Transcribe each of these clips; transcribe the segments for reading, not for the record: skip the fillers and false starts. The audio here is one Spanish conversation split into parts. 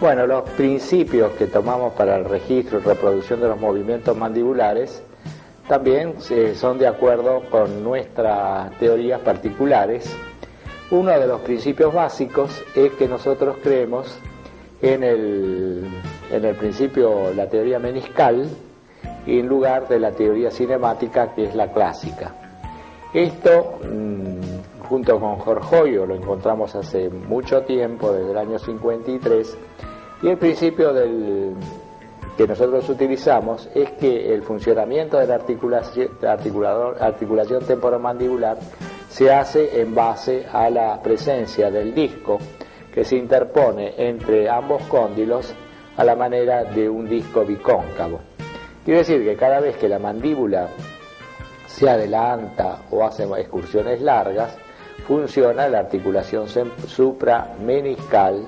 Bueno, los principios que tomamos para el registro y reproducción de los movimientos mandibulares también son de acuerdo con nuestras teorías particulares. Uno de los principios básicos es que nosotros creemos en el principio, la teoría meniscal, en lugar de la teoría cinemática, que es la clásica. Esto, junto con Jorge, lo encontramos hace mucho tiempo, desde el año 53, y el principio que nosotros utilizamos es que el funcionamiento de la articulación temporomandibular se hace en base a la presencia del disco que se interpone entre ambos cóndilos a la manera de un disco bicóncavo. Quiere decir que cada vez que la mandíbula se adelanta o hace excursiones largas, funciona la articulación suprameniscal,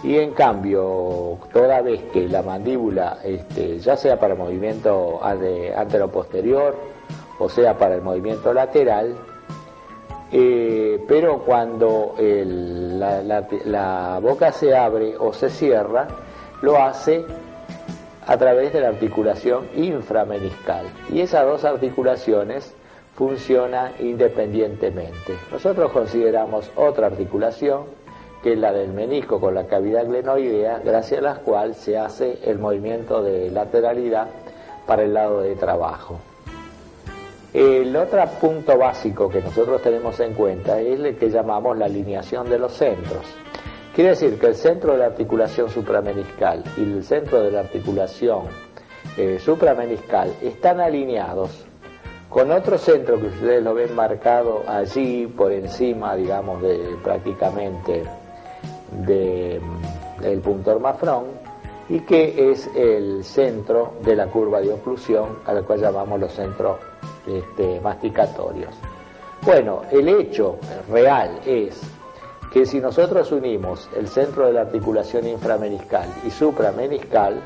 y en cambio, toda vez que la mandíbula, ya sea para el movimiento anteroposterior o sea para el movimiento lateral, pero cuando la boca se abre o se cierra, lo hace a través de la articulación inframeniscal, y esas dos articulaciones funcionan independientemente. Nosotros consideramos otra articulación, que es la del menisco con la cavidad glenoidea, gracias a la cual se hace el movimiento de lateralidad para el lado de trabajo. El otro punto básico que nosotros tenemos en cuenta es el que llamamos la alineación de los centros. Quiere decir que el centro de la articulación suprameniscal y el centro de la articulación suprameniscal están alineados con otro centro que ustedes lo ven marcado allí por encima, digamos, prácticamente del puntor Mafron, y que es el centro de la curva de oclusión, al cual llamamos los centros masticatorios. Bueno, el hecho real es que si nosotros unimos el centro de la articulación inframeniscal y suprameniscal,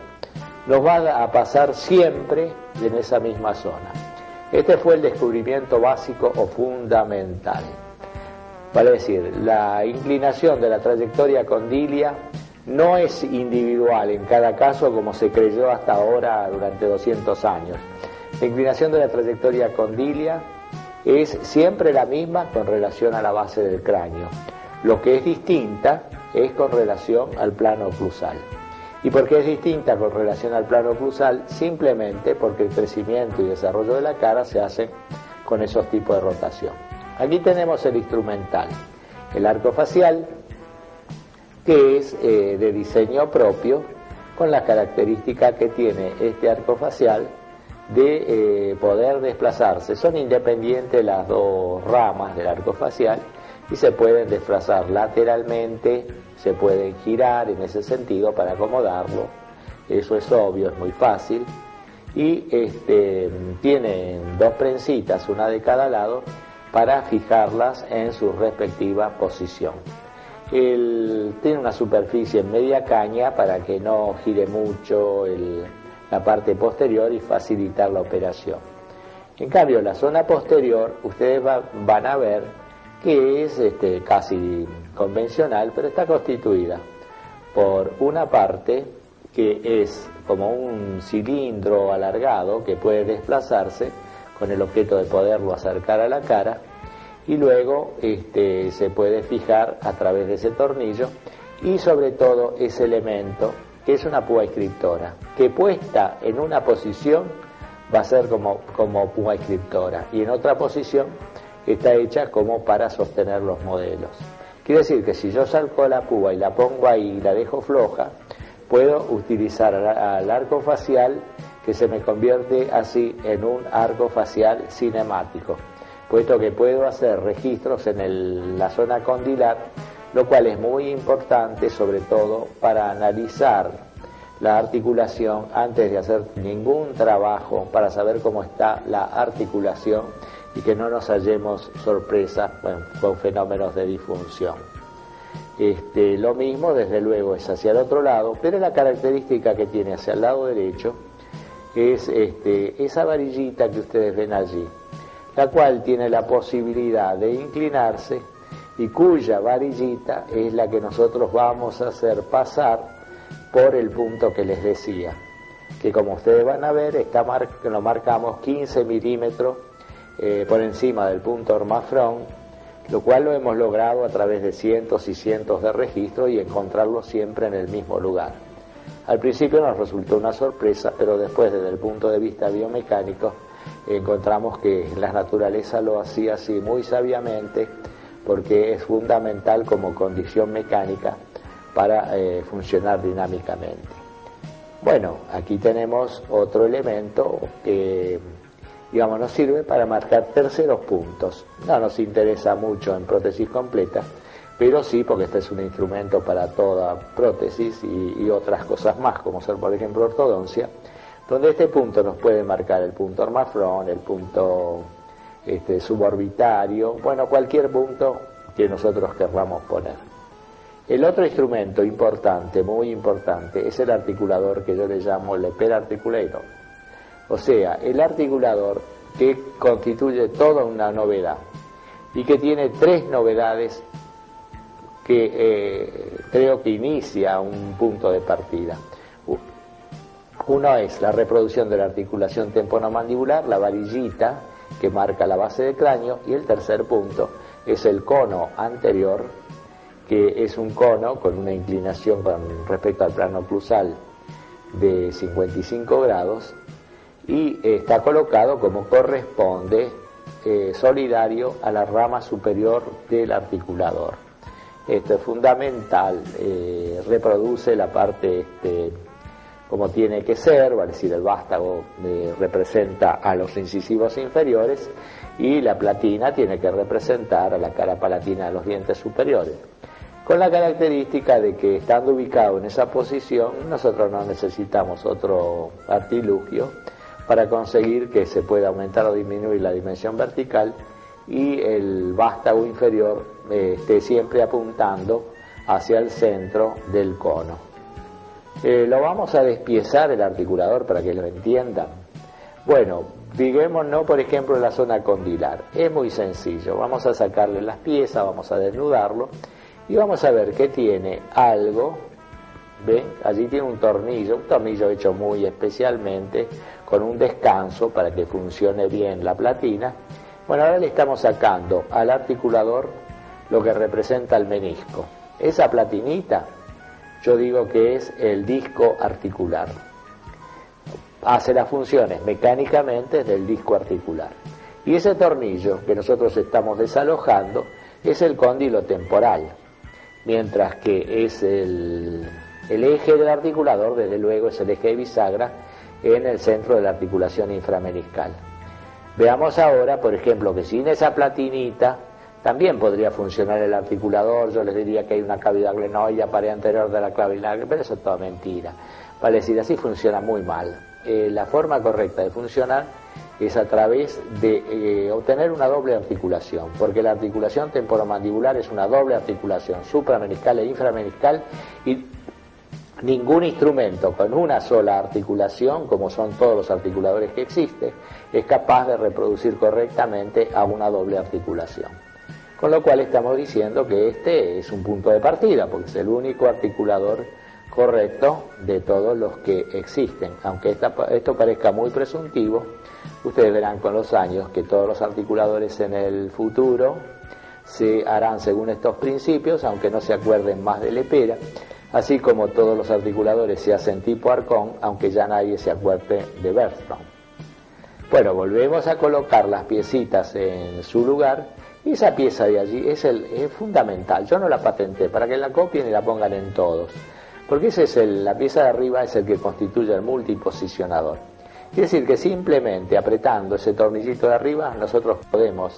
nos va a pasar siempre en esa misma zona. Este fue el descubrimiento básico o fundamental. Vale decir, la inclinación de la trayectoria condilia no es individual en cada caso como se creyó hasta ahora durante 200 años. La inclinación de la trayectoria condilia es siempre la misma con relación a la base del cráneo. Lo que es distinta es con relación al plano oclusal. ¿Y por qué es distinta con relación al plano oclusal? Simplemente porque el crecimiento y desarrollo de la cara se hacen con esos tipos de rotación. Aquí tenemos el instrumental, el arco facial, que es de diseño propio, con la característica que tiene este arco facial de poder desplazarse. Son independientes las dos ramas del arco facial y se pueden desplazar lateralmente, se pueden girar en ese sentido para acomodarlo. Eso es obvio, es muy fácil. Y tienen dos prensitas, una de cada lado, para fijarlas en su respectiva posición. Tiene una superficie en media caña para que no gire mucho la parte posterior y facilitar la operación. En cambio, la zona posterior, ustedes van a ver que es casi convencional, pero está constituida por una parte que es como un cilindro alargado que puede desplazarse con el objeto de poderlo acercar a la cara, y luego se puede fijar a través de ese tornillo, y sobre todo ese elemento que es una púa escriptora, que puesta en una posición va a ser como púa escriptora, y en otra posición está hecha como para sostener los modelos. Quiere decir que si yo saco la púa y la pongo ahí y la dejo floja, puedo utilizar al arco facial, que se me convierte así en un arco facial cinemático, puesto que puedo hacer registros en la zona condilar, lo cual es muy importante, sobre todo para analizar la articulación antes de hacer ningún trabajo, para saber cómo está la articulación y que no nos hallemos sorpresas con fenómenos de disfunción. Lo mismo, desde luego, es hacia el otro lado, pero la característica que tiene hacia el lado derecho es esa varillita que ustedes ven allí, la cual tiene la posibilidad de inclinarse y cuya varillita es la que nosotros vamos a hacer pasar por el punto que les decía, que como ustedes van a ver, lo marcamos 15 milímetros por encima del punto Ormafrón, lo cual lo hemos logrado a través de cientos y cientos de registros y encontrarlo siempre en el mismo lugar. Al principio nos resultó una sorpresa, pero después, desde el punto de vista biomecánico, encontramos que la naturaleza lo hacía así muy sabiamente, porque es fundamental como condición mecánica para funcionar dinámicamente. Bueno, aquí tenemos otro elemento que, digamos, nos sirve para marcar terceros puntos. No nos interesa mucho en prótesis completa, pero sí porque este es un instrumento para toda prótesis y otras cosas más, como ser, por ejemplo, ortodoncia, donde este punto nos puede marcar el punto Ormafrón, el punto suborbitario, bueno, cualquier punto que nosotros querramos poner. El otro instrumento importante, muy importante, es el articulador que yo le llamo el Lepel Articulator. O sea, el articulador que constituye toda una novedad y que tiene tres novedades que creo que inicia un punto de partida. Uno es la reproducción de la articulación temponomandibular, la varillita que marca la base del cráneo, y el tercer punto es el cono anterior, que es un cono con una inclinación con respecto al plano oclusal de 55 grados y está colocado como corresponde, solidario a la rama superior del articulador. Esto es fundamental, reproduce la parte como tiene que ser, va a decir el vástago representa a los incisivos inferiores y la platina tiene que representar a la cara palatina de los dientes superiores, con la característica de que estando ubicado en esa posición nosotros no necesitamos otro artilugio para conseguir que se pueda aumentar o disminuir la dimensión vertical y el vástago inferior esté siempre apuntando hacia el centro del cono. Lo vamos a despiezar el articulador para que lo entiendan. Bueno, fijémonos por ejemplo en la zona condilar. Es muy sencillo, vamos a sacarle las piezas, vamos a desnudarlo y vamos a ver que tiene algo. ¿Ven? Allí tiene un tornillo hecho muy especialmente con un descanso para que funcione bien la platina. Bueno, ahora le estamos sacando al articulador lo que representa el menisco. Esa platinita yo digo que es el disco articular. Hace las funciones mecánicamente del disco articular. Y ese tornillo que nosotros estamos desalojando es el cóndilo temporal, mientras que es el eje del articulador, desde luego, es el eje de bisagra en el centro de la articulación inframeniscal. Veamos ahora, por ejemplo, que sin esa platinita también podría funcionar el articulador. Yo les diría que hay una cavidad glenoidea, pared anterior de la clavícula, pero eso es toda mentira. Vale decir, así funciona muy mal. La forma correcta de funcionar es a través de obtener una doble articulación, porque la articulación temporomandibular es una doble articulación, suprameniscal e inframeniscal, y ningún instrumento con una sola articulación, como son todos los articuladores que existen, es capaz de reproducir correctamente a una doble articulación. Con lo cual estamos diciendo que este es un punto de partida, porque es el único articulador correcto de todos los que existen. Aunque esto parezca muy presuntivo, ustedes verán con los años que todos los articuladores en el futuro se harán según estos principios, aunque no se acuerden más de Lepera, así como todos los articuladores se hacen tipo arcón, aunque ya nadie se acuerde de Bergstrom. Bueno, volvemos a colocar las piecitas en su lugar. Y esa pieza de allí es fundamental. Yo no la patenté para que la copien y la pongan en todos, porque la pieza de arriba es el que constituye el multiposicionador. Quiere decir que simplemente apretando ese tornillito de arriba nosotros podemos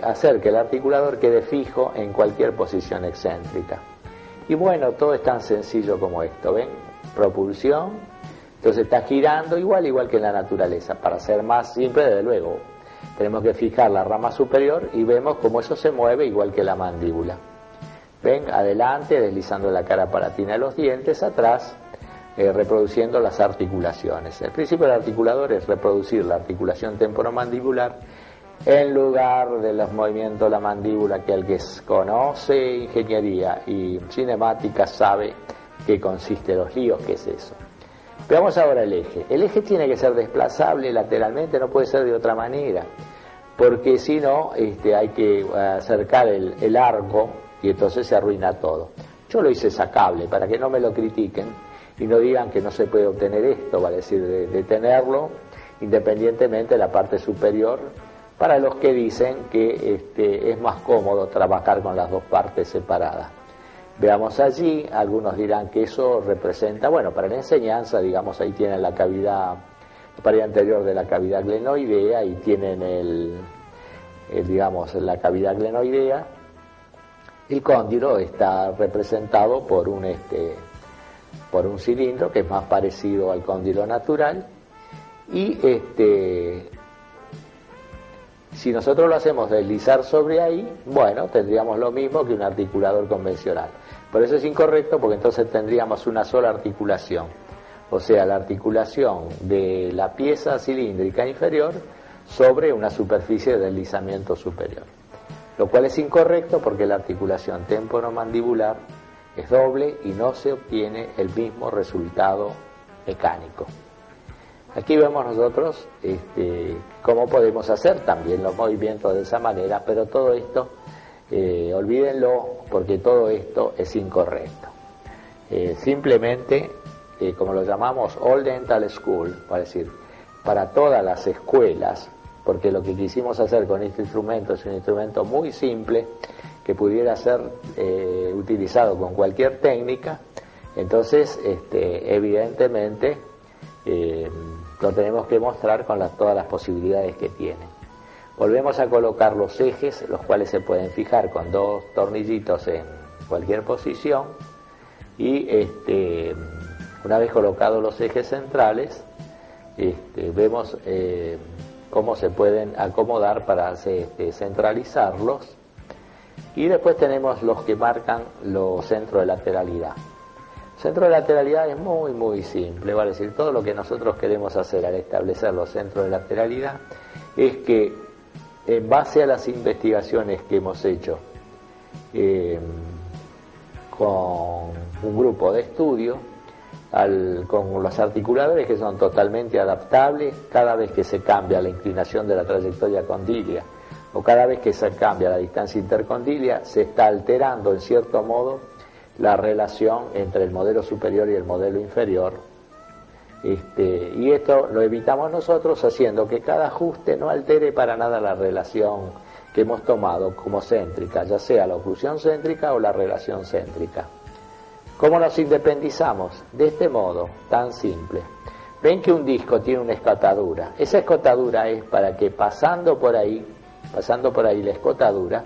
hacer que el articulador quede fijo en cualquier posición excéntrica. Y bueno, todo es tan sencillo como esto, ¿ven? Propulsión, entonces está girando igual que en la naturaleza. Para ser más simple, desde luego, tenemos que fijar la rama superior y vemos cómo eso se mueve igual que la mandíbula. Ven, adelante, deslizando la cara palatina de los dientes, atrás, reproduciendo las articulaciones. El principio del articulador es reproducir la articulación temporomandibular en lugar de los movimientos de la mandíbula, que el que conoce ingeniería y cinemática sabe qué consiste los líos, qué es eso. Veamos ahora el eje. El eje tiene que ser desplazable lateralmente, no puede ser de otra manera, porque si no hay que acercar el arco y entonces se arruina todo. Yo lo hice sacable para que no me lo critiquen y no digan que no se puede obtener esto, vale decir, de tenerlo independientemente de la parte superior, para los que dicen que es más cómodo trabajar con las dos partes separadas. Veamos allí, algunos dirán que eso representa, bueno, para la enseñanza, digamos, ahí tienen la cavidad, la pared anterior de la cavidad glenoidea y tienen digamos, la cavidad glenoidea. El cóndilo está representado por un cilindro que es más parecido al cóndilo natural y si nosotros lo hacemos deslizar sobre ahí, bueno, tendríamos lo mismo que un articulador convencional. Por eso es incorrecto, porque entonces tendríamos una sola articulación, o sea, la articulación de la pieza cilíndrica inferior sobre una superficie de deslizamiento superior, lo cual es incorrecto porque la articulación temporomandibular es doble y no se obtiene el mismo resultado mecánico. Aquí vemos nosotros cómo podemos hacer también los movimientos de esa manera, pero todo esto, olvídenlo, porque todo esto es incorrecto. Simplemente, como lo llamamos All Dental School, es decir, para todas las escuelas, porque lo que quisimos hacer con este instrumento es un instrumento muy simple, que pudiera ser utilizado con cualquier técnica, entonces evidentemente lo tenemos que mostrar con todas las posibilidades que tiene. Volvemos a colocar los ejes, los cuales se pueden fijar con dos tornillitos en cualquier posición, y una vez colocados los ejes centrales, vemos cómo se pueden acomodar para centralizarlos, y después tenemos los que marcan los centros de lateralidad. Centro de lateralidad es muy muy simple, vale decir, todo lo que nosotros queremos hacer al establecer los centros de lateralidad es que en base a las investigaciones que hemos hecho con un grupo de estudio, con los articuladores que son totalmente adaptables, cada vez que se cambia la inclinación de la trayectoria condilia o cada vez que se cambia la distancia intercondilia, se está alterando en cierto modo la relación entre el modelo superior y el modelo inferior, y esto lo evitamos nosotros haciendo que cada ajuste no altere para nada la relación que hemos tomado como céntrica, ya sea la oclusión céntrica o la relación céntrica. ¿Cómo nos independizamos? De este modo, tan simple. Ven que un disco tiene una escotadura. Esa escotadura es para que pasando por ahí la escotadura,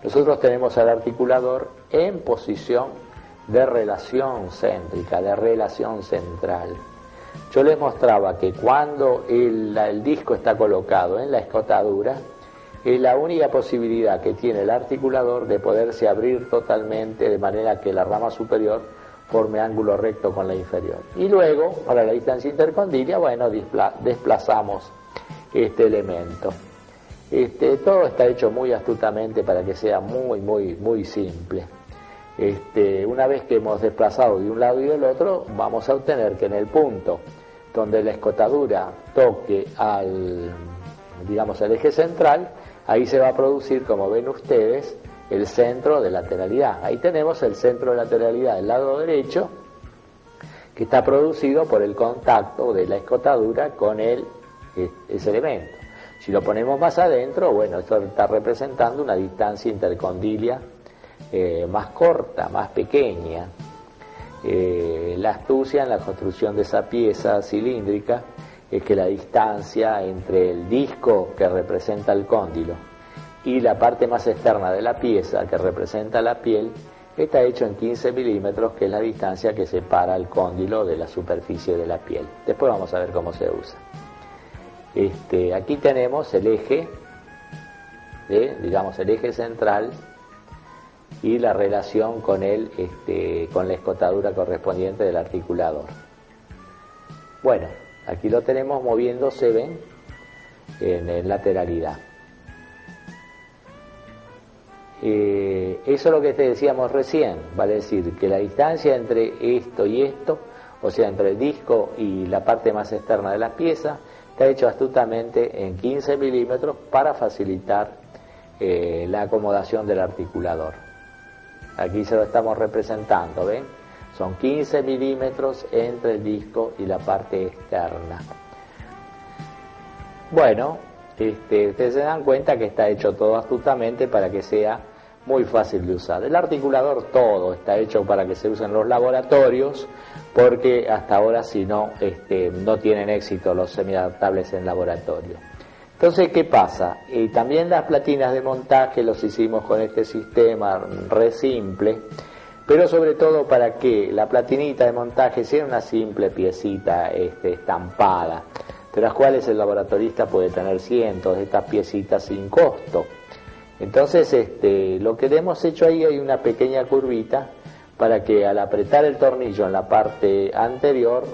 nosotros tenemos al articulador en posición de relación céntrica, de relación central. Yo les mostraba que cuando el disco está colocado en la escotadura, es la única posibilidad que tiene el articulador de poderse abrir totalmente, de manera que la rama superior forme ángulo recto con la inferior. Y luego, para la distancia intercondilia, bueno, desplazamos este elemento. Todo está hecho muy astutamente para que sea muy, muy, muy simple. Una vez que hemos desplazado de un lado y del otro, vamos a obtener que en el punto donde la escotadura toque al eje central, ahí se va a producir, como ven ustedes, el centro de lateralidad. Ahí tenemos el centro de lateralidad del lado derecho, que está producido por el contacto de la escotadura con ese elemento. Si lo ponemos más adentro, bueno, esto está representando una distancia intercondilia más corta, más pequeña. La astucia en la construcción de esa pieza cilíndrica es que la distancia entre el disco que representa el cóndilo y la parte más externa de la pieza que representa la piel está hecho en 15 milímetros, que es la distancia que separa el cóndilo de la superficie de la piel. Después vamos a ver cómo se usa. Aquí tenemos el eje, el eje central y la relación con con la escotadura correspondiente del articulador. Bueno, aquí lo tenemos moviéndose, ven, en lateralidad. Eso es lo que te decíamos recién, vale decir que la distancia entre esto y esto, o sea, entre el disco y la parte más externa de la pieza, está hecho astutamente en 15 milímetros para facilitar la acomodación del articulador. Aquí se lo estamos representando, ¿ven? Son 15 milímetros entre el disco y la parte externa. Bueno, ustedes se dan cuenta que está hecho todo astutamente para que sea muy fácil de usar. El articulador todo está hecho para que se use en los laboratorios, porque hasta ahora si no, no tienen éxito los semiadaptables en laboratorio. Entonces, ¿qué pasa? También las platinas de montaje los hicimos con este sistema re simple, pero sobre todo para que la platinita de montaje sea una simple piecita estampada, de las cuales el laboratorista puede tener cientos de estas piecitas sin costo. Entonces, lo que hemos hecho ahí, hay una pequeña curvita para que al apretar el tornillo en la parte anterior,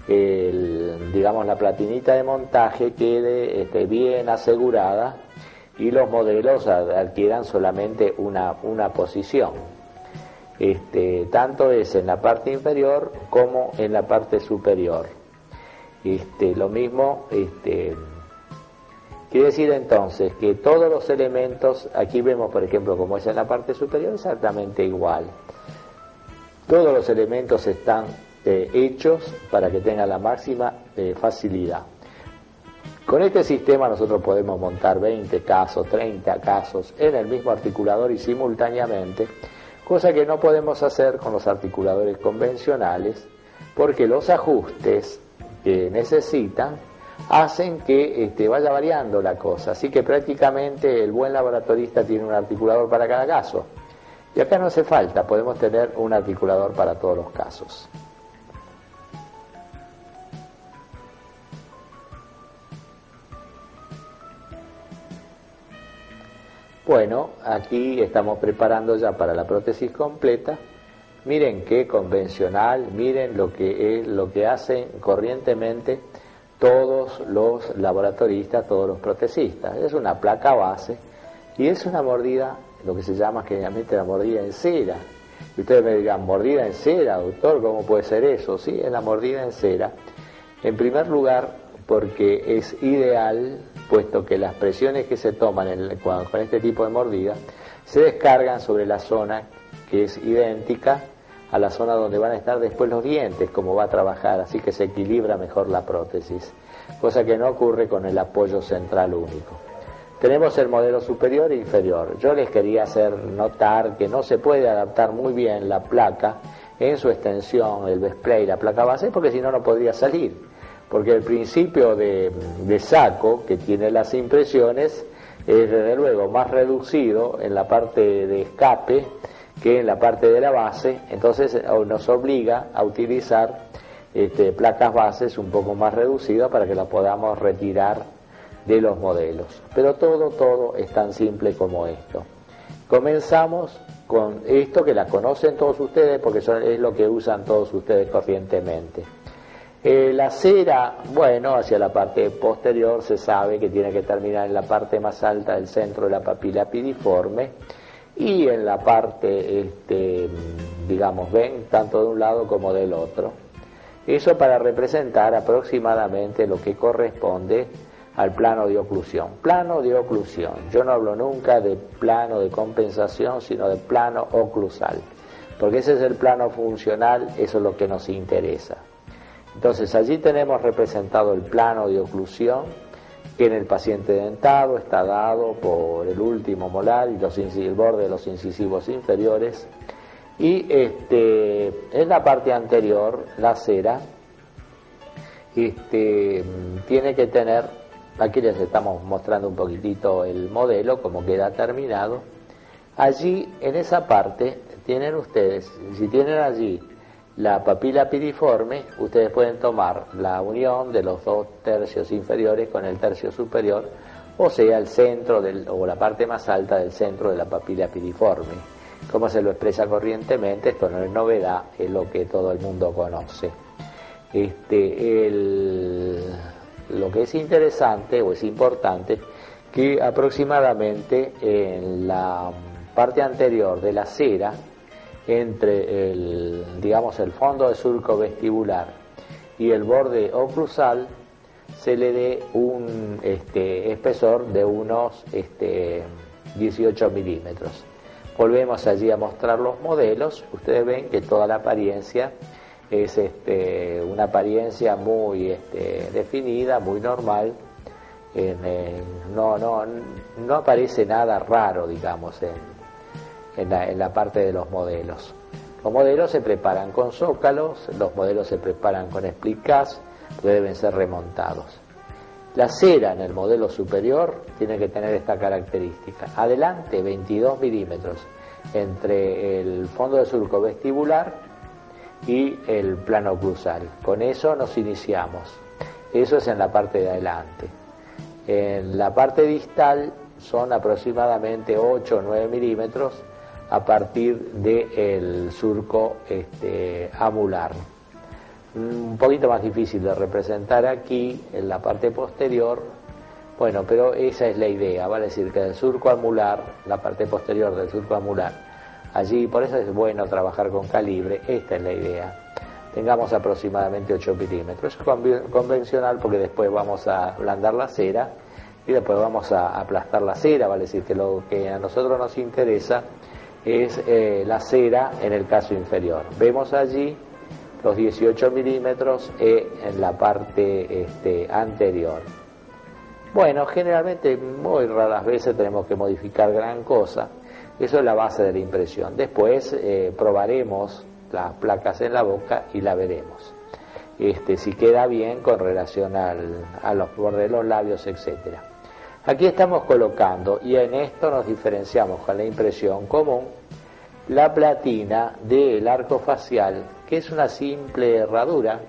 digamos la platinita de montaje quede bien asegurada y los modelos adquieran solamente una posición. Tanto es en la parte inferior como en la parte superior. Lo mismo, quiere decir entonces que todos los elementos, aquí vemos por ejemplo como es en la parte superior, exactamente igual. Todos los elementos están hechos para que tengan la máxima facilidad. Con este sistema nosotros podemos montar 20 casos, 30 casos en el mismo articulador y simultáneamente, cosa que no podemos hacer con los articuladores convencionales, porque los ajustes que necesitan hacen que vaya variando la cosa. Así que prácticamente el buen laboratorista tiene un articulador para cada caso. Y acá no hace falta, podemos tener un articulador para todos los casos. Bueno, aquí estamos preparando ya para la prótesis completa. Miren qué convencional, miren lo que hacen corrientemente todos los laboratoristas, todos los protesistas. Es una placa base y es una mordida, lo que se llama generalmente la mordida en cera. Y ustedes me dirán, ¿mordida en cera, doctor? ¿Cómo puede ser eso? Sí, es la mordida en cera. En primer lugar, porque es ideal, puesto que las presiones que se toman con este tipo de mordida se descargan sobre la zona que es idéntica a la zona donde van a estar después los dientes, como va a trabajar, así que se equilibra mejor la prótesis, cosa que no ocurre con el apoyo central único. Tenemos el modelo superior e inferior. Yo les quería hacer notar que no se puede adaptar muy bien la placa en su extensión, el display, la placa base, porque si no, no podría salir. Porque el principio de saco que tiene las impresiones es desde luego más reducido en la parte de escape que en la parte de la base, entonces nos obliga a utilizar placas bases un poco más reducidas para que las podamos retirar de los modelos. Pero todo es tan simple como esto. Comenzamos con esto que la conocen todos ustedes porque es lo que usan todos ustedes corrientemente. La cera, bueno, hacia la parte posterior se sabe que tiene que terminar en la parte más alta del centro de la papila piriforme y en la parte, digamos, ven, tanto de un lado como del otro. Eso para representar aproximadamente lo que corresponde al plano de oclusión. Plano de oclusión. Yo no hablo nunca de plano de compensación, sino de plano oclusal, porque ese es el plano funcional, eso es lo que nos interesa. Entonces allí tenemos representado el plano de oclusión, que en el paciente dentado está dado por el último molar y el borde de los incisivos inferiores, y en la parte anterior la cera tiene que tener, aquí les estamos mostrando un poquitito el modelo, como queda terminado. Allí en esa parte tienen ustedes, si tienen allí la papila piriforme, ustedes pueden tomar la unión de los dos tercios inferiores con el tercio superior, o sea, el centro o la parte más alta del centro de la papila piriforme. Como se lo expresa corrientemente, esto no es novedad, es lo que todo el mundo conoce. Lo que es interesante o es importante, que aproximadamente en la parte anterior de la cera, entre digamos, el fondo del surco vestibular y el borde oclusal, se le dé un espesor de unos 18 milímetros. Volvemos allí a mostrar los modelos. Ustedes ven que toda la apariencia es una apariencia muy definida, muy normal. No aparece nada raro, digamos, en la parte de los modelos. Los modelos se preparan con zócalos, los modelos se preparan con split cast, que deben ser remontados. La cera en el modelo superior tiene que tener esta característica: adelante 22 milímetros entre el fondo del surco vestibular y el plano oclusal. Con eso nos iniciamos. Eso es en la parte de adelante. En la parte distal son aproximadamente 8 o 9 milímetros a partir del surco amular. Un poquito más difícil de representar aquí en la parte posterior, bueno, pero esa es la idea, vale decir que el surco amular, la parte posterior del surco amular, allí, por eso es bueno trabajar con calibre, esta es la idea. Tengamos aproximadamente 8 milímetros, es convencional porque después vamos a ablandar la cera y después vamos a aplastar la cera, vale decir que lo que a nosotros nos interesa es la cera en el caso inferior. Vemos allí los 18 milímetros en la parte anterior. Bueno, generalmente muy raras veces tenemos que modificar gran cosa. Eso es la base de la impresión. Después probaremos las placas en la boca y la veremos. Si queda bien con relación a los bordes de los labios, etcétera. Aquí estamos colocando, y en esto nos diferenciamos con la impresión común, la platina del arco facial, que es una simple herradura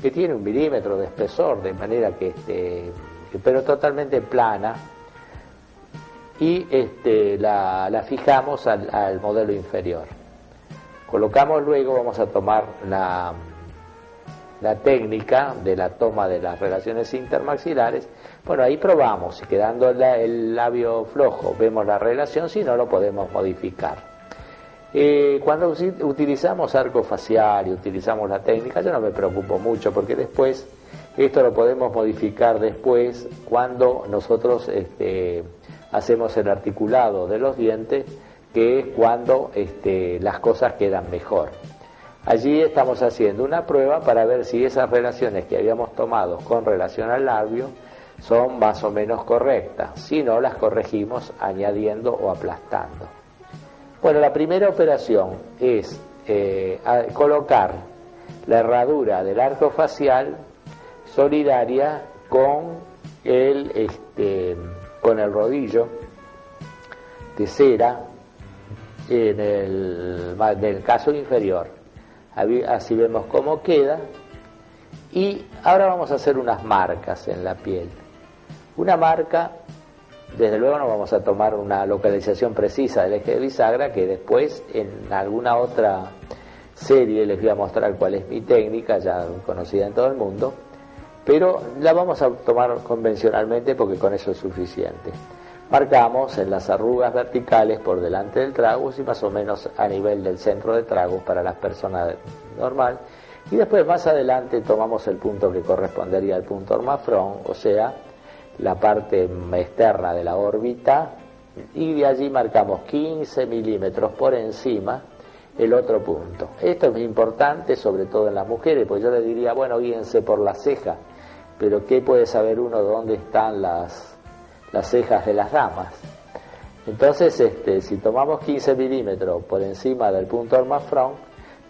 que tiene 1 milímetro de espesor, de manera que pero totalmente plana, y la fijamos al modelo inferior. Colocamos luego, vamos a tomar la técnica de la toma de las relaciones intermaxilares. Bueno, ahí probamos, y quedando el labio flojo vemos la relación, si no lo podemos modificar. Cuando utilizamos arco facial y utilizamos la técnica, yo no me preocupo mucho, porque después esto lo podemos modificar después cuando nosotros hacemos el articulado de los dientes, que es cuando las cosas quedan mejor. Allí estamos haciendo una prueba para ver si esas relaciones que habíamos tomado con relación al labio son más o menos correctas. Si no, las corregimos añadiendo o aplastando. Bueno, la primera operación es colocar la herradura del arco facial solidaria con el rodillo de cera en el caso inferior. Así vemos cómo queda. Y ahora vamos a hacer unas marcas en la piel. Una marca, desde luego no vamos a tomar una localización precisa del eje de bisagra, que después en alguna otra serie les voy a mostrar cuál es mi técnica, ya conocida en todo el mundo, pero la vamos a tomar convencionalmente porque con eso es suficiente. Marcamos en las arrugas verticales por delante del tragus y más o menos a nivel del centro de tragus para las personas normal, y después más adelante tomamos el punto que correspondería al punto ormafrón, o sea, la parte externa de la órbita, y de allí marcamos 15 milímetros por encima el otro punto. Esto es muy importante, sobre todo en las mujeres, porque yo les diría, bueno, guíense por la ceja, pero ¿qué puede saber uno dónde están las cejas de las damas? Entonces, si tomamos 15 milímetros por encima del punto ormafrón,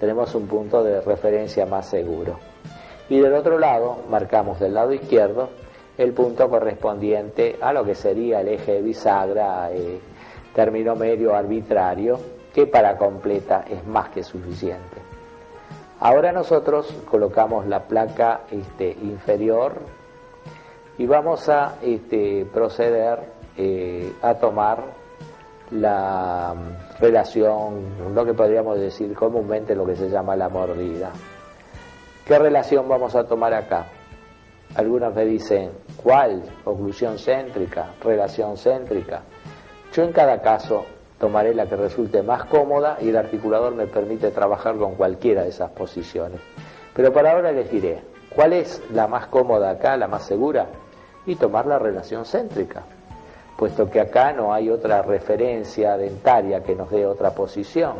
tenemos un punto de referencia más seguro. Y del otro lado, marcamos del lado izquierdo el punto correspondiente a lo que sería el eje de bisagra, término medio arbitrario, que para completa es más que suficiente. Ahora nosotros colocamos la placa inferior y vamos a proceder a tomar la relación, lo que podríamos decir comúnmente lo que se llama la mordida. ¿Qué relación vamos a tomar acá? Algunos me dicen, ¿cuál? Oclusión céntrica, relación céntrica. Yo en cada caso tomaré la que resulte más cómoda y el articulador me permite trabajar con cualquiera de esas posiciones. Pero para ahora les diré, ¿cuál es la más cómoda acá, la más segura? Y tomar la relación céntrica, puesto que acá no hay otra referencia dentaria que nos dé otra posición.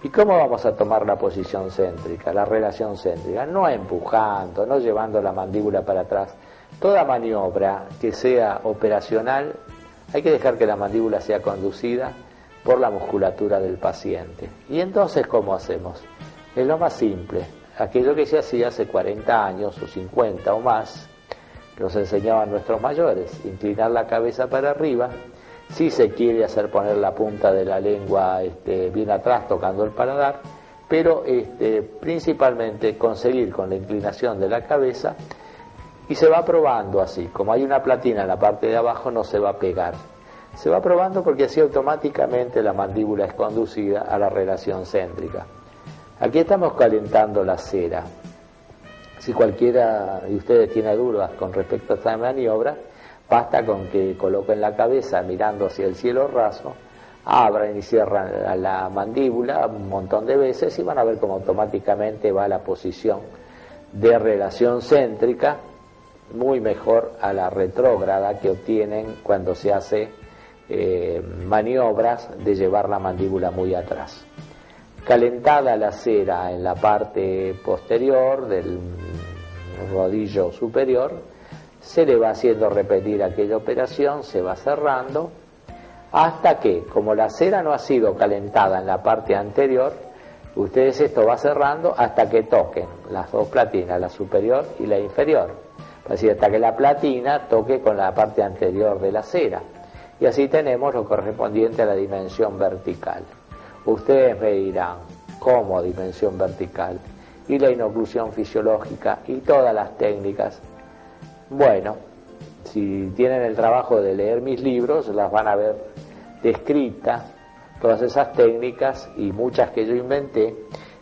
¿Y cómo vamos a tomar la posición céntrica, la relación céntrica? No empujando, no llevando la mandíbula para atrás. Toda maniobra que sea operacional, hay que dejar que la mandíbula sea conducida por la musculatura del paciente. ¿Y entonces cómo hacemos? Es lo más simple, aquello que se hacía hace 40 años o 50 o más, que nos enseñaban nuestros mayores, inclinar la cabeza para arriba. Si se quiere hacer poner la punta de la lengua bien atrás tocando el paladar, pero principalmente conseguir con la inclinación de la cabeza, y se va probando así, como hay una platina en la parte de abajo no se va a pegar, se va probando porque así automáticamente la mandíbula es conducida a la relación céntrica. Aquí estamos calentando la cera. Si cualquiera de ustedes tiene dudas con respecto a esta maniobra, basta con que coloquen la cabeza mirando hacia el cielo raso, abran y cierran la mandíbula un montón de veces y van a ver cómo automáticamente va la posición de relación céntrica, muy mejor a la retrógrada que obtienen cuando se hace maniobras de llevar la mandíbula muy atrás. Calentada la cera en la parte posterior del rodillo superior, se le va haciendo repetir aquella operación, se va cerrando, hasta que, como la cera no ha sido calentada en la parte anterior, ustedes esto va cerrando hasta que toquen las dos platinas, la superior y la inferior. Es decir, hasta que la platina toque con la parte anterior de la cera. Y así tenemos lo correspondiente a la dimensión vertical. Ustedes me dirán, ¿cómo dimensión vertical? Y la inoclusión fisiológica y todas las técnicas. Bueno, si tienen el trabajo de leer mis libros, las van a ver descritas, todas esas técnicas y muchas que yo inventé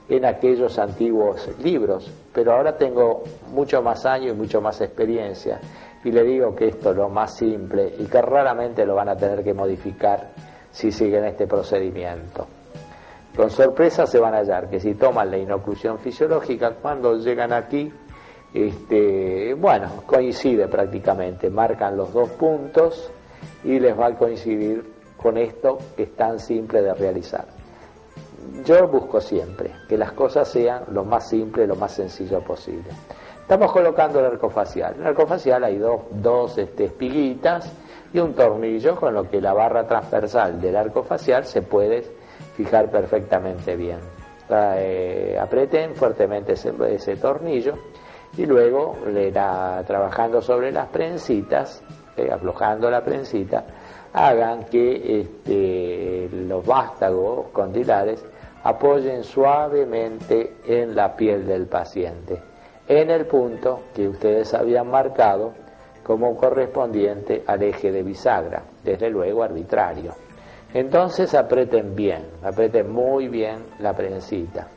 en aquellos antiguos libros. Pero ahora tengo mucho más años y mucho más experiencia y le digo que esto es lo más simple y que raramente lo van a tener que modificar si siguen este procedimiento. Con sorpresa se van a hallar que si toman la inoclusión fisiológica, cuando llegan aquí, bueno, coincide prácticamente, marcan los dos puntos y les va a coincidir con esto que es tan simple de realizar. Yo busco siempre que las cosas sean lo más simple, lo más sencillo posible. Estamos colocando el arco facial. En el arco facial hay dos espiguitas y un tornillo, con lo que la barra transversal del arco facial se puede fijar perfectamente bien. Aprieten fuertemente ese tornillo y luego le irá trabajando sobre las prensitas, aflojando la prensita, hagan que los vástagos condilares apoyen suavemente en la piel del paciente, en el punto que ustedes habían marcado como correspondiente al eje de bisagra, desde luego arbitrario. Entonces aprieten bien, aprieten muy bien la prensita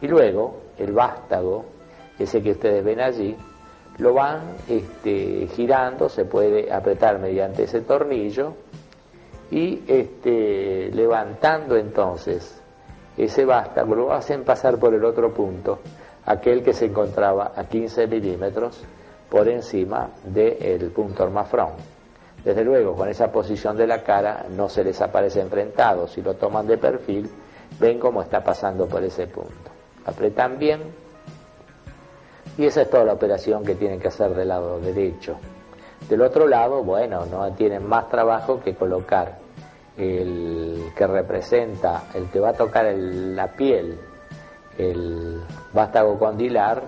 y luego el vástago, ese que ustedes ven allí, lo van girando, se puede apretar mediante ese tornillo y levantando entonces ese vástago, lo hacen pasar por el otro punto, aquel que se encontraba a 15 milímetros por encima del punto hormafrón. Desde luego, con esa posición de la cara no se les aparece enfrentado. Si lo toman de perfil, ven cómo está pasando por ese punto. Apretan bien y esa es toda la operación que tienen que hacer del lado derecho. Del otro lado, bueno, no tienen más trabajo que colocar el que representa, el que va a tocar la piel, el vástago condilar,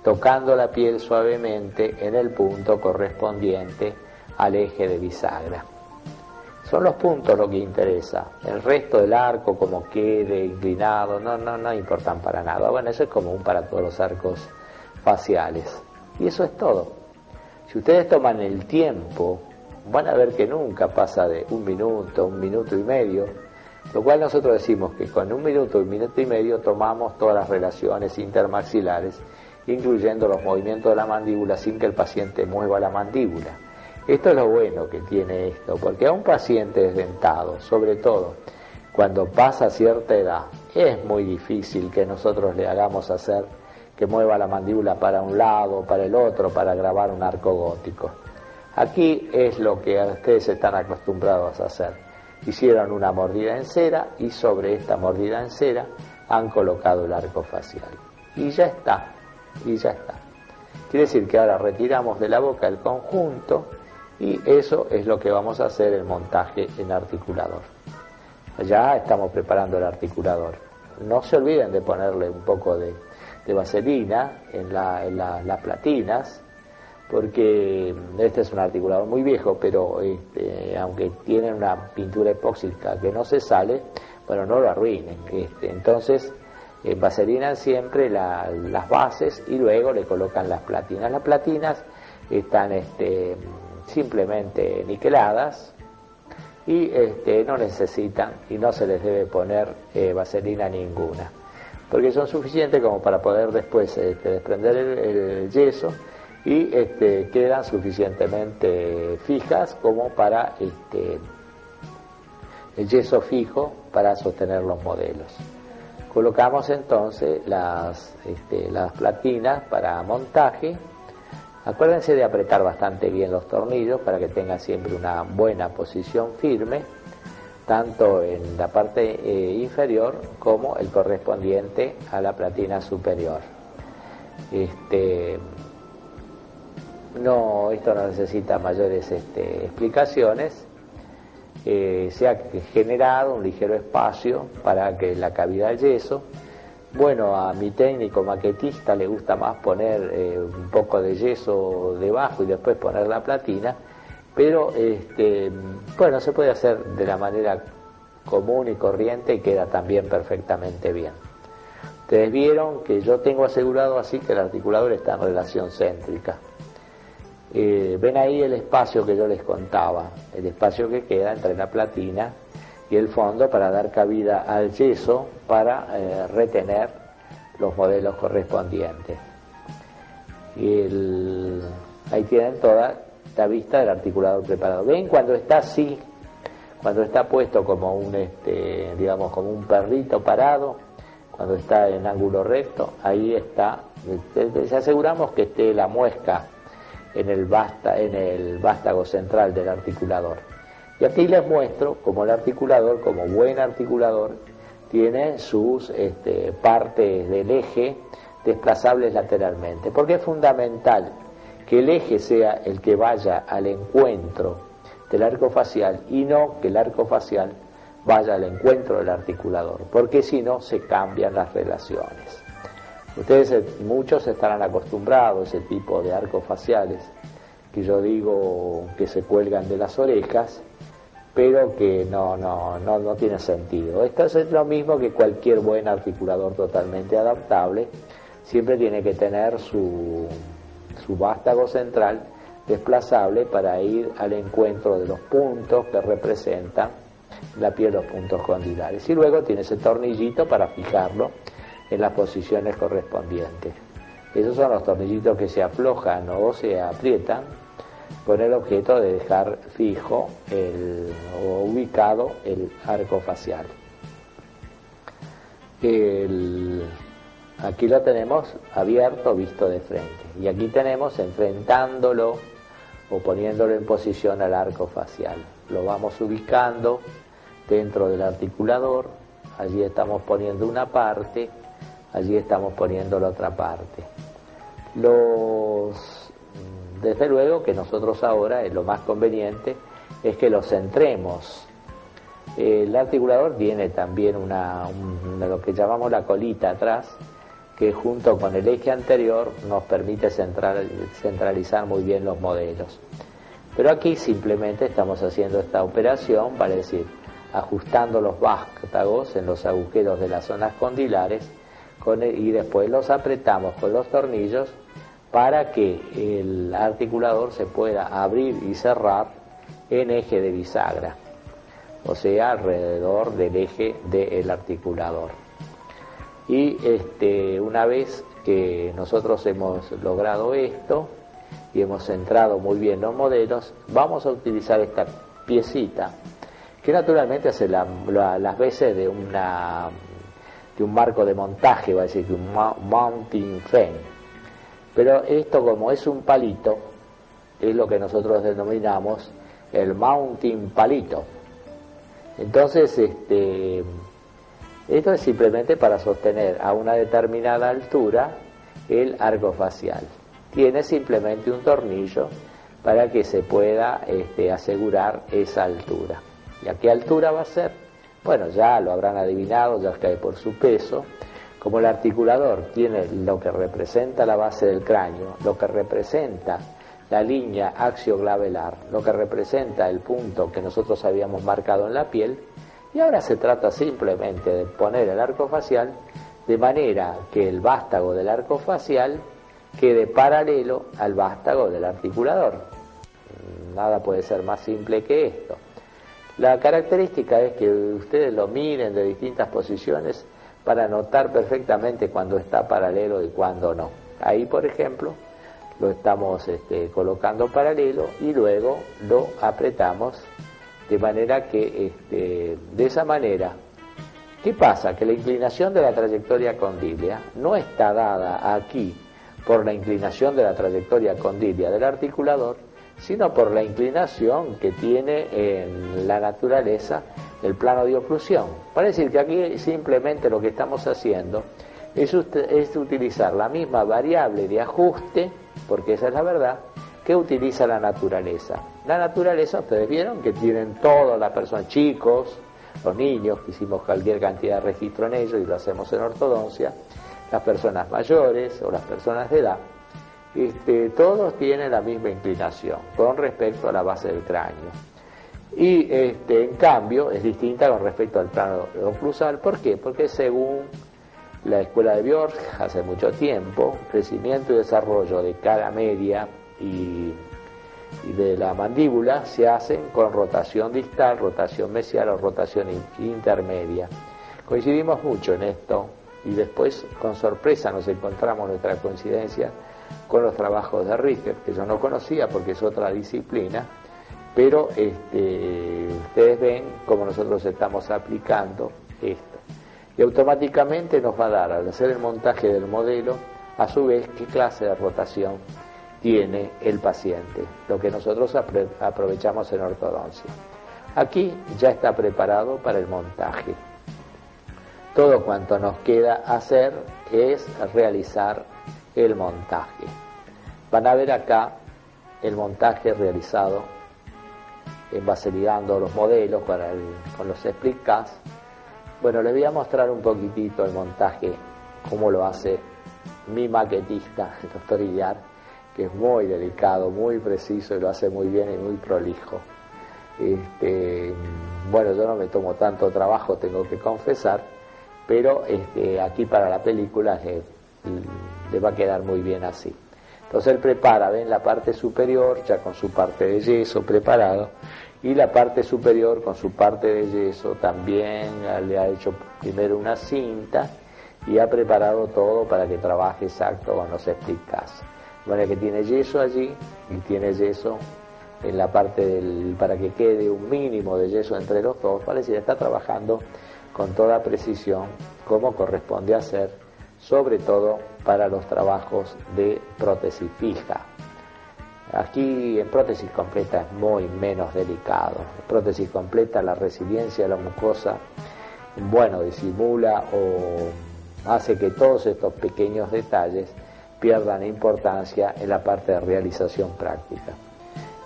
tocando la piel suavemente en el punto correspondiente al eje de bisagra. Son los puntos lo que interesa. El resto del arco, como quede inclinado, no importan para nada. Bueno, eso es común para todos los arcos faciales. Y eso es todo. Si ustedes toman el tiempo, van a ver que nunca pasa de un minuto y medio, lo cual nosotros decimos que con un minuto y medio tomamos todas las relaciones intermaxilares, incluyendo los movimientos de la mandíbula sin que el paciente mueva la mandíbula. Esto es lo bueno que tiene esto, porque a un paciente desdentado, sobre todo cuando pasa cierta edad, es muy difícil que nosotros le hagamos hacer que mueva la mandíbula para un lado, para el otro, para grabar un arco gótico. Aquí es lo que ustedes están acostumbrados a hacer. Hicieron una mordida en cera y sobre esta mordida en cera han colocado el arco facial. Y ya está, y ya está. Quiere decir que ahora retiramos de la boca el conjunto y eso es lo que vamos a hacer el montaje en articulador. Ya estamos preparando el articulador. No se olviden de ponerle un poco de vaselina en las platinas, porque este es un articulador muy viejo, pero aunque tiene una pintura epóxica que no se sale, bueno, no lo arruinen. Entonces, vaselinan siempre las bases y luego le colocan las platinas. Las platinas están simplemente niqueladas y no necesitan y no se les debe poner vaselina ninguna, porque son suficientes como para poder después desprender el yeso y quedan suficientemente fijas como para el yeso fijo para sostener los modelos. Colocamos entonces las platinas para montaje. Acuérdense de apretar bastante bien los tornillos para que tenga siempre una buena posición firme, tanto en la parte inferior como el correspondiente a la platina superior. Esto no necesita mayores explicaciones. Se ha generado un ligero espacio para que la cavidad del yeso, bueno, a mi técnico maquetista le gusta más poner un poco de yeso debajo y después poner la platina, pero bueno, se puede hacer de la manera común y corriente y queda también perfectamente bien. Ustedes vieron que yo tengo asegurado así que el articulador está en relación céntrica. Ven ahí el espacio que yo les contaba, el espacio que queda entre la platina y el fondo para dar cabida al yeso para retener los modelos correspondientes. Ahí tienen toda la vista del articulador preparado. Ven cuando está así, cuando está puesto como un digamos como un perrito parado, cuando está en ángulo recto, ahí está. Les aseguramos que esté la muesca en el vástago central del articulador. Y aquí les muestro cómo el articulador, como buen articulador, tiene sus partes del eje desplazables lateralmente, porque es fundamental que el eje sea el que vaya al encuentro del arco facial y no que el arco facial vaya al encuentro del articulador, porque si no se cambian las relaciones. Ustedes muchos estarán acostumbrados a ese tipo de arcos faciales que yo digo que se cuelgan de las orejas, pero que no tiene sentido. Esto es lo mismo que cualquier buen articulador totalmente adaptable, siempre tiene que tener su vástago central desplazable para ir al encuentro de los puntos que representan la piel, los puntos condilares, y luego tiene ese tornillito para fijarlo en las posiciones correspondientes. Esos son los tornillitos que se aflojan o se aprietan con el objeto de dejar fijo o ubicado el arco facial. Aquí lo tenemos abierto, visto de frente, y aquí tenemos enfrentándolo o poniéndolo en posición al arco facial. Lo vamos ubicando dentro del articulador, allí estamos poniendo una parte, allí estamos poniendo la otra parte. Desde luego que nosotros ahora lo más conveniente es que los centremos. El articulador tiene también lo que llamamos la colita atrás, que junto con el eje anterior nos permite centralizar muy bien los modelos. Pero aquí simplemente estamos haciendo esta operación, para decir, ajustando los vástagos en los agujeros de las zonas condilares y después los apretamos con los tornillos para que el articulador se pueda abrir y cerrar en eje de bisagra, o sea, alrededor del eje del articulador. Y una vez que nosotros hemos logrado esto, y hemos centrado muy bien los modelos, vamos a utilizar esta piecita, que naturalmente hace las veces de un marco de montaje, va a decir que un mounting frame. Pero esto, como es un palito, es lo que nosotros denominamos el mounting palito. Entonces, esto es simplemente para sostener a una determinada altura el arco facial. Tiene simplemente un tornillo para que se pueda asegurar esa altura. ¿Y a qué altura va a ser? Bueno, ya lo habrán adivinado, ya cae por su peso. Como el articulador tiene lo que representa la base del cráneo, lo que representa la línea axioglabelar, lo que representa el punto que nosotros habíamos marcado en la piel, y ahora se trata simplemente de poner el arco facial de manera que el vástago del arco facial quede paralelo al vástago del articulador. Nada puede ser más simple que esto. La característica es que ustedes lo miren de distintas posiciones para notar perfectamente cuando está paralelo y cuando no. Ahí, por ejemplo, lo estamos colocando paralelo y luego lo apretamos de manera que de esa manera, ¿qué pasa? Que la inclinación de la trayectoria condilia no está dada aquí por la inclinación de la trayectoria condilia del articulador, sino por la inclinación que tiene en la naturaleza el plano de oclusión. Para decir que aquí simplemente lo que estamos haciendo es utilizar la misma variable de ajuste, porque esa es la verdad, que utiliza la naturaleza. La naturaleza, ustedes vieron que tienen todas las personas, chicos, los niños, que hicimos cualquier cantidad de registro en ellos y lo hacemos en ortodoncia, las personas mayores o las personas de edad, todos tienen la misma inclinación con respecto a la base del cráneo. Y en cambio es distinta con respecto al plano oclusal. ¿Por qué? Porque según la escuela de Bjork, hace mucho tiempo, crecimiento y desarrollo de cara media y de la mandíbula se hacen con rotación distal, rotación mesial o rotación intermedia. Coincidimos mucho en esto y después con sorpresa nos encontramos nuestra coincidencia con los trabajos de Richter, que yo no conocía porque es otra disciplina, pero ustedes ven cómo nosotros estamos aplicando esto. Y automáticamente nos va a dar, al hacer el montaje del modelo, a su vez qué clase de rotación tiene el paciente, lo que nosotros aprovechamos en ortodoncia. Aquí ya está preparado para el montaje. Todo cuanto nos queda hacer es realizar el montaje. Van a ver acá el montaje realizado envaselidando los modelos con los split cast. Bueno, les voy a mostrar un poquitito el montaje, cómo lo hace mi maquetista, el doctor Illar, que es muy delicado, muy preciso y lo hace muy bien y muy prolijo. Bueno, yo no me tomo tanto trabajo, tengo que confesar, pero aquí para la película le va a quedar muy bien así. Entonces él prepara, ven, la parte superior ya con su parte de yeso preparado, y la parte superior con su parte de yeso también le ha hecho primero una cinta y ha preparado todo para que trabaje exacto con los split cast. Bueno, que tiene yeso allí y tiene yeso en la parte para que quede un mínimo de yeso entre los dos, para decir, está trabajando con toda precisión como corresponde hacer, sobre todo para los trabajos de prótesis fija. Aquí en prótesis completa es muy menos delicado. En prótesis completa la resiliencia de la mucosa, bueno, disimula o hace que todos estos pequeños detalles pierdan importancia en la parte de realización práctica.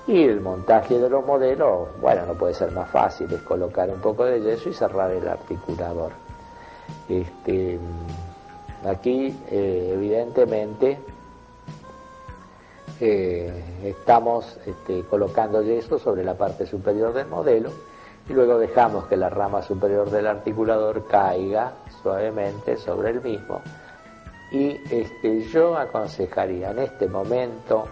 Y el montaje de los modelos, bueno, no puede ser más fácil, es colocar un poco de yeso y cerrar el articulador. Aquí evidentemente estamos colocando yeso sobre la parte superior del modelo y luego dejamos que la rama superior del articulador caiga suavemente sobre el mismo. Y yo aconsejaría en este momento,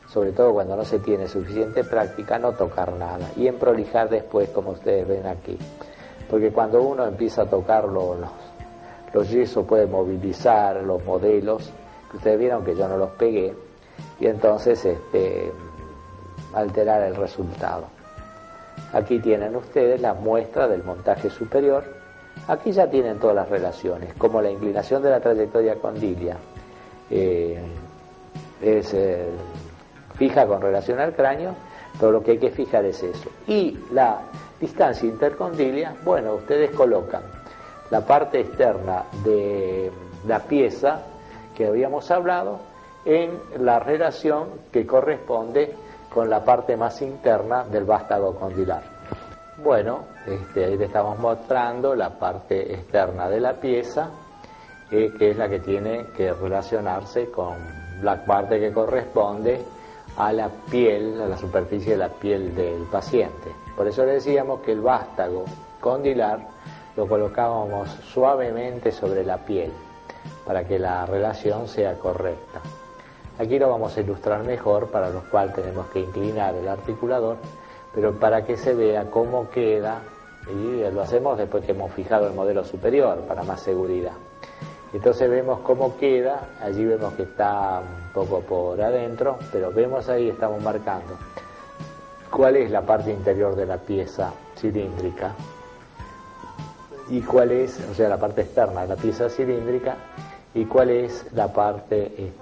sobre todo cuando no se tiene suficiente práctica, no tocar nada y emprolijar después, como ustedes ven aquí, porque cuando uno empieza a tocar los yesos puede movilizar los modelos, que ustedes vieron que yo no los pegué, y entonces alterar el resultado. Aquí tienen ustedes la muestra del montaje superior. Aquí ya tienen todas las relaciones, como la inclinación de la trayectoria condilia es fija con relación al cráneo, pero lo que hay que fijar es eso. Y la distancia intercondilia, bueno, ustedes colocan la parte externa de la pieza que habíamos hablado en la relación que corresponde con la parte más interna del vástago condilar. Bueno, ahí le estamos mostrando la parte externa de la pieza, que es la que tiene que relacionarse con la parte que corresponde a la piel, a la superficie de la piel del paciente. Por eso le decíamos que el vástago condilar lo colocábamos suavemente sobre la piel, para que la relación sea correcta. Aquí lo vamos a ilustrar mejor, para lo cual tenemos que inclinar el articulador, pero para que se vea cómo queda, y lo hacemos después que hemos fijado el modelo superior, para más seguridad. Entonces vemos cómo queda, allí vemos que está un poco por adentro, pero vemos ahí, estamos marcando cuál es la parte interior de la pieza cilíndrica y cuál es, o sea, la parte externa de la pieza cilíndrica, y cuál es la parte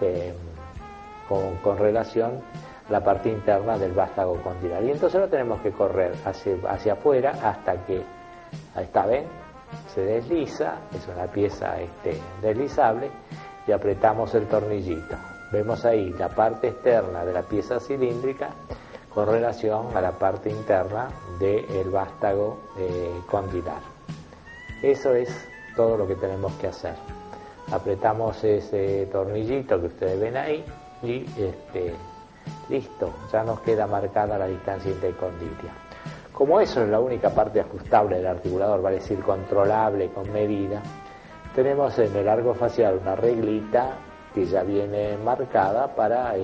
con relación a la parte interna del vástago condilar. Y entonces lo tenemos que correr hacia afuera hasta que, ahí está, ¿ven? Se desliza, es una pieza deslizable, y apretamos el tornillito. Vemos ahí la parte externa de la pieza cilíndrica con relación a la parte interna del vástago condilar. Eso es todo lo que tenemos que hacer. Apretamos ese tornillito que ustedes ven ahí y listo, ya nos queda marcada la distancia intercondilia. Como eso es la única parte ajustable del articulador, vale decir controlable con medida, tenemos en el arco facial una reglita que ya viene marcada para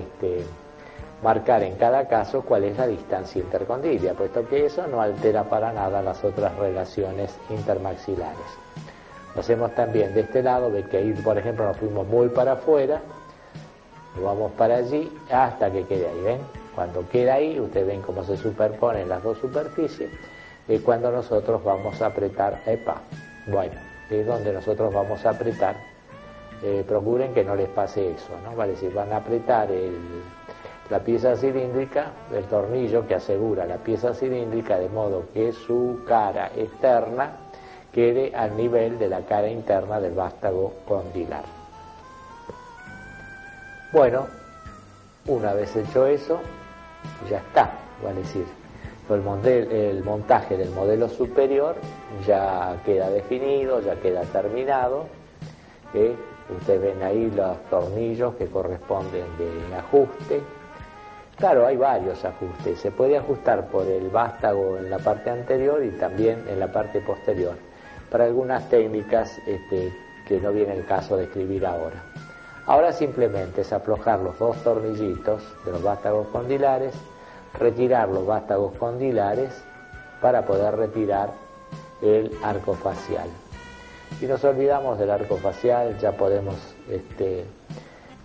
marcar en cada caso cuál es la distancia intercondilia, puesto que eso no altera para nada las otras relaciones intermaxilares. Lo hacemos también de este lado, ve que ahí, por ejemplo, nos fuimos muy para afuera, lo vamos para allí hasta que quede ahí, ¿ven? Cuando queda ahí, ustedes ven cómo se superponen las dos superficies, y cuando nosotros vamos a apretar, bueno, es donde nosotros vamos a apretar, procuren que no les pase eso, ¿no? Vale, si van a apretar la pieza cilíndrica, el tornillo que asegura la pieza cilíndrica, de modo que su cara externa quede al nivel de la cara interna del vástago condilar. Bueno, una vez hecho eso, ya está, vale decir, el montaje del modelo superior ya queda definido, ya queda terminado. Ustedes ven ahí los tornillos que corresponden de ajuste. Claro, hay varios ajustes, se puede ajustar por el vástago en la parte anterior y también en la parte posterior, para algunas técnicas que no viene el caso de escribir ahora. Ahora simplemente es aflojar los dos tornillitos de los vástagos condilares, retirar los vástagos condilares para poder retirar el arco facial. Si nos olvidamos del arco facial, ya podemos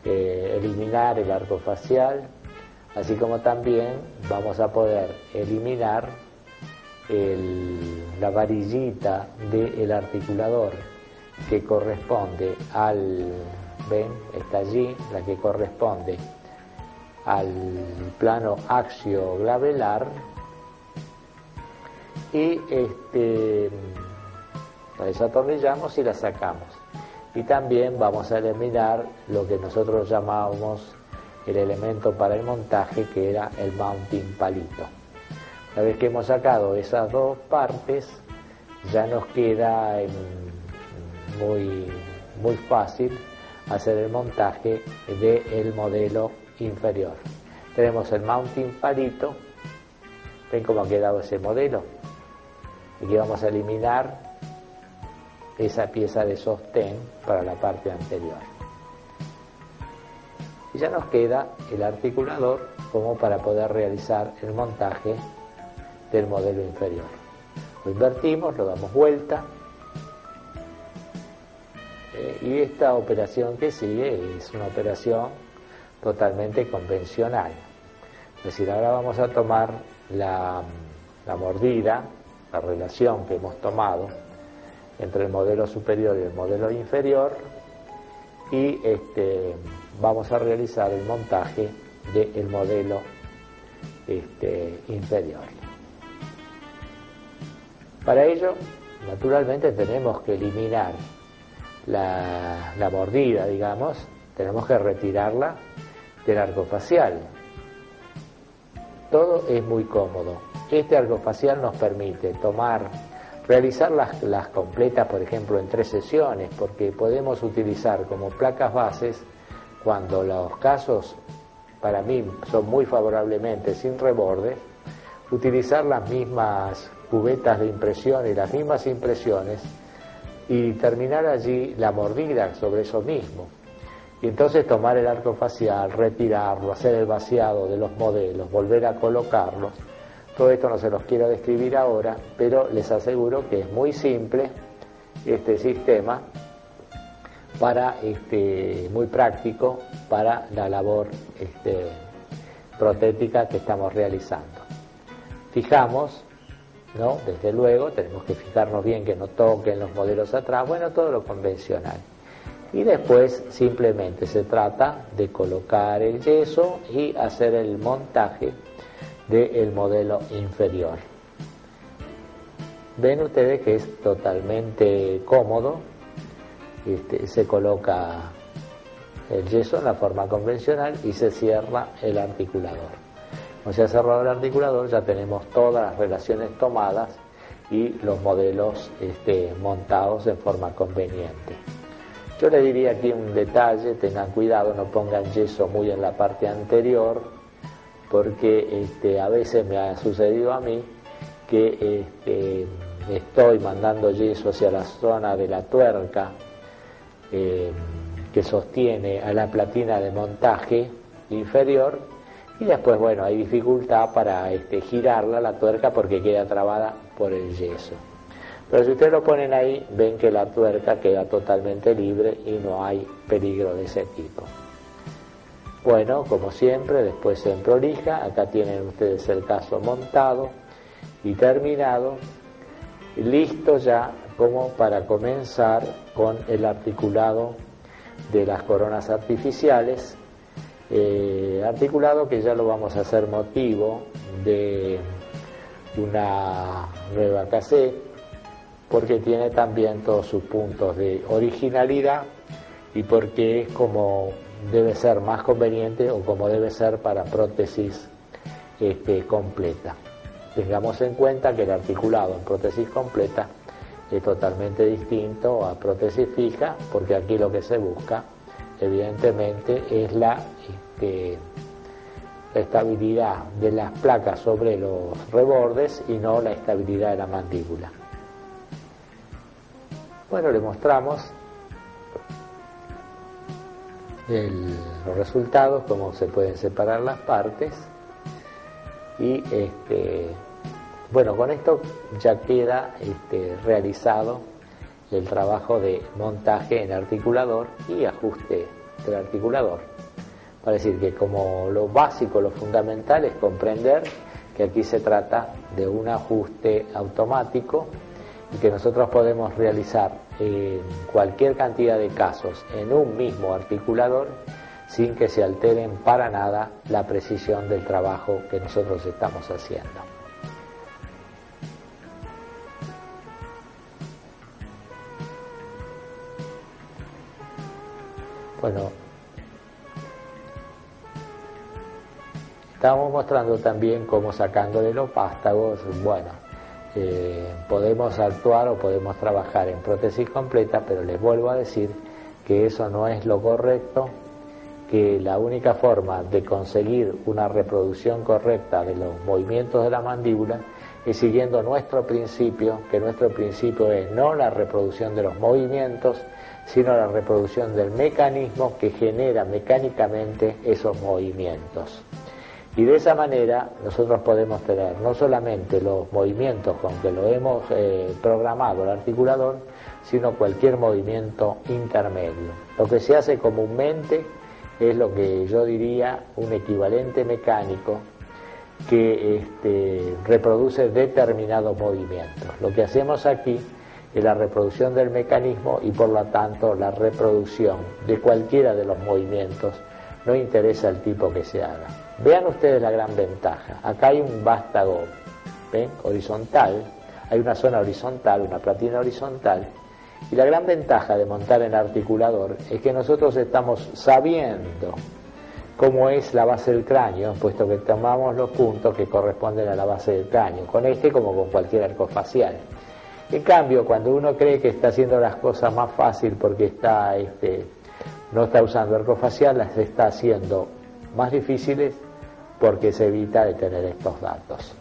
eliminar el arco facial, así como también vamos a poder eliminar la varillita del articulador que corresponde ven, está allí, la que corresponde al plano axioglabelar, y la desatornillamos y la sacamos. Y también vamos a eliminar lo que nosotros llamábamos el elemento para el montaje, que era el mounting palito. Una vez que hemos sacado esas dos partes, ya nos queda muy fácil hacer el montaje del modelo inferior. Tenemos el mounting palito, ven cómo ha quedado ese modelo. Aquí vamos a eliminar esa pieza de sostén para la parte anterior. Y ya nos queda el articulador como para poder realizar el montaje del modelo inferior. Lo invertimos, lo damos vuelta, y esta operación que sigue es una operación totalmente convencional. Es decir, ahora vamos a tomar la mordida, la relación que hemos tomado entre el modelo superior y el modelo inferior, y vamos a realizar el montaje del modelo inferior. Para ello, naturalmente, tenemos que eliminar la mordida, digamos, tenemos que retirarla del arco facial. Todo es muy cómodo. Este arco facial nos permite realizar las completas, por ejemplo, en 3 sesiones, porque podemos utilizar como placas bases, cuando los casos para mí son muy favorablemente sin reborde, utilizar las mismas cubetas de impresión y las mismas impresiones y terminar allí la mordida sobre eso mismo. Y entonces tomar el arco facial, retirarlo, hacer el vaciado de los modelos, volver a colocarlos. Todo esto no se los quiero describir ahora, pero les aseguro que es muy simple este sistema, muy práctico para la labor protética que estamos realizando. Fijamos, ¿no? Desde luego, tenemos que fijarnos bien que no toquen los modelos atrás, bueno, todo lo convencional. Y después simplemente se trata de colocar el yeso y hacer el montaje del modelo inferior. Ven ustedes que es totalmente cómodo. Se coloca el yeso en la forma convencional y se cierra el articulador. Cuando se ha cerrado el articulador, ya tenemos todas las relaciones tomadas y los modelos montados en forma conveniente. Yo le diría aquí un detalle: tengan cuidado, no pongan yeso muy en la parte anterior, porque a veces me ha sucedido a mí que estoy mandando yeso hacia la zona de la tuerca que sostiene a la platina de montaje inferior, y después, bueno, hay dificultad para girarla la tuerca porque queda trabada por el yeso. Pero si ustedes lo ponen ahí, ven que la tuerca queda totalmente libre y no hay peligro de ese tipo. Bueno, como siempre, después se emprolija. Acá tienen ustedes el caso montado y terminado, listo ya como para comenzar con el articulado de las coronas artificiales, articulado que ya lo vamos a hacer motivo de una nueva cassette, porque tiene también todos sus puntos de originalidad y porque es como debe ser más conveniente o como debe ser para prótesis completa. Tengamos en cuenta que el articulado en prótesis completa es totalmente distinto a prótesis fija, porque aquí lo que se busca evidentemente es la estabilidad de las placas sobre los rebordes y no la estabilidad de la mandíbula. Bueno, le mostramos los resultados, cómo se pueden separar las partes, y bueno, con esto ya queda realizado el trabajo de montaje en articulador y ajuste del articulador. Para decir que como lo básico, lo fundamental es comprender que aquí se trata de un ajuste automático y que nosotros podemos realizar en cualquier cantidad de casos en un mismo articulador sin que se alteren para nada la precisión del trabajo que nosotros estamos haciendo. Bueno, estamos mostrando también cómo sacándole los vástagos, bueno, podemos actuar o podemos trabajar en prótesis completa, pero les vuelvo a decir que eso no es lo correcto, que la única forma de conseguir una reproducción correcta de los movimientos de la mandíbula es siguiendo nuestro principio, que nuestro principio es no la reproducción de los movimientos, sino la reproducción del mecanismo que genera mecánicamente esos movimientos. Y de esa manera nosotros podemos tener no solamente los movimientos con que lo hemos programado el articulador, sino cualquier movimiento intermedio. Lo que se hace comúnmente es lo que yo diría un equivalente mecánico que reproduce determinados movimientos. Lo que hacemos aquí es la reproducción del mecanismo y por lo tanto la reproducción de cualquiera de los movimientos, no interesa el tipo que se haga. Vean ustedes la gran ventaja. Acá hay un vástago, ¿ven? Horizontal, hay una zona horizontal, una platina horizontal, y la gran ventaja de montar el articulador es que nosotros estamos sabiendo cómo es la base del cráneo, puesto que tomamos los puntos que corresponden a la base del cráneo, con este como con cualquier arco facial. En cambio, cuando uno cree que está haciendo las cosas más fácil porque no está usando arco facial, las está haciendo más difíciles porque se evita de tener estos datos.